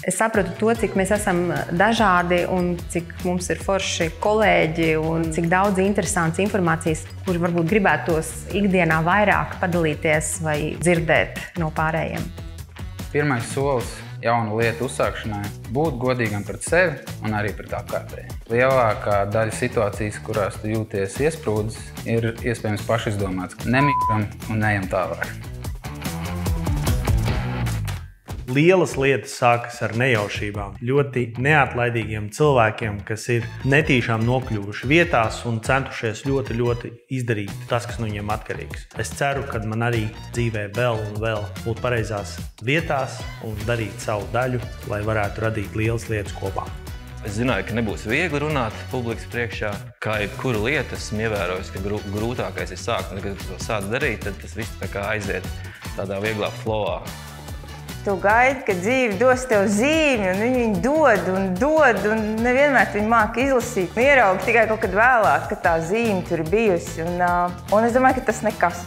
Es saprotu to, cik mēs esam dažādi un cik mums ir forši kolēģi un cik daudz interesantas informācijas, kur varbūt gribētos ikdienā vairāk padalīties vai dzirdēt no pārējiem. Pirmais solis jaunu lietu uzsākšanai – būt godīgam pret sevi un arī pret apkārtējiem. Lielākā daļa situācijas, kurās tu jūties iesprūdis, ir iespējams pašizdomāts. Nemīgram un neejam tālāk. Lielas lietas sākas ar nejaušībām. Ļoti neatlaidīgiem cilvēkiem, kas ir netīšām nokļuvuši vietās un centušies ļoti izdarīt tas, kas no viņiem atkarīgs. Es ceru, ka man arī dzīvē vēl un vēl būt pareizās vietās un darīt savu daļu, lai varētu radīt lielas lietas kopā. Es zināju, ka nebūs viegli runāt publikas priekšā. Kā jebkuru lietu esmu ievērojis, ka grūtākais ir sākt, un kad tu to sāc darīt, tad tas viss tā kā aiziet tādā vieglā flowā. Tu gaidi, ka dzīve dos tev zīmi, un viņi dod, un nevienmēr viņi māca izlasīt. Ieraugi tikai kaut kad vēlāk, kad tā zīme tur ir bijusi, un es domāju, ka tas nekas.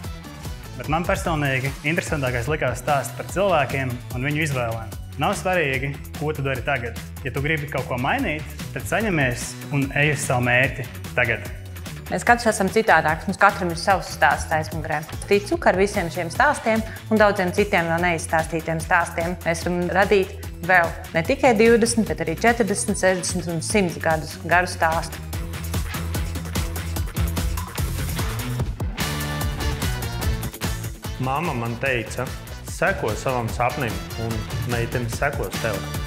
Bet man personīgi interesantākais likās stāst par cilvēkiem un viņu izvēlēm. Nav svarīgi, ko tu dari tagad. Ja tu gribi kaut ko mainīt, tad saņemies un ej uz savu mērķi tagad. Mēs katrs esam citādāks, mums katram ir savs stāsts aizmugurē. Ticu, ka ar visiem šiem stāstiem un daudziem citiem vēl neizstāstītiem stāstiem mēs varam radīt vēl ne tikai 20, bet arī 40, 60 un 100 gadus garu stāstu. Mamma man teica, seko savam sapnim un meitenes sekos tev.